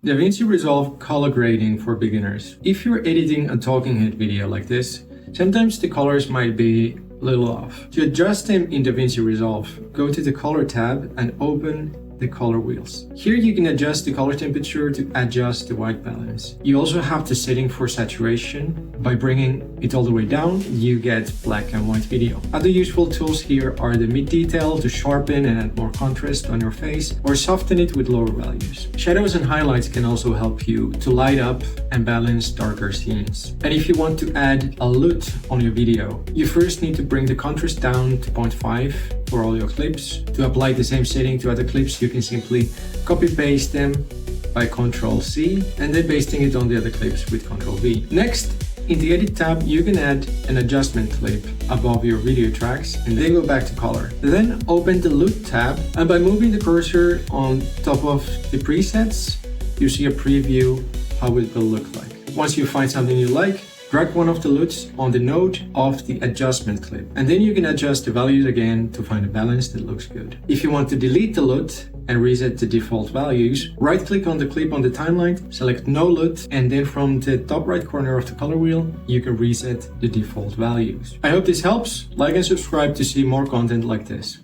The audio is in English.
DaVinci Resolve color grading for beginners. If you're editing a talking head video like this, sometimes the colors might be a little off. To adjust them in DaVinci Resolve, go to the Color tab and open the color wheels. Here you can adjust the color temperature to adjust the white balance. You also have the setting for saturation. By bringing it all the way down, you get black and white video. Other useful tools here are the mid detail to sharpen and add more contrast on your face, or soften it with lower values. Shadows and highlights can also help you to light up and balance darker scenes. And if you want to add a LUT on your video, you first need to bring the contrast down to 0.5 for all your clips. To apply the same setting to other clips, you can simply copy-paste them by Ctrl-C and then pasting it on the other clips with Ctrl-V. Next, in the Edit tab, you can add an adjustment clip above your video tracks and then go back to color. Then open the LUT tab, and by moving the cursor on top of the presets, you see a preview how it will look like. Once you find something you like, drag one of the LUTs on the node of the adjustment clip, and then you can adjust the values again to find a balance that looks good. If you want to delete the LUT and reset the default values, right-click on the clip on the timeline, select No LUT, and then from the top right corner of the color wheel, you can reset the default values. I hope this helps. Like and subscribe to see more content like this.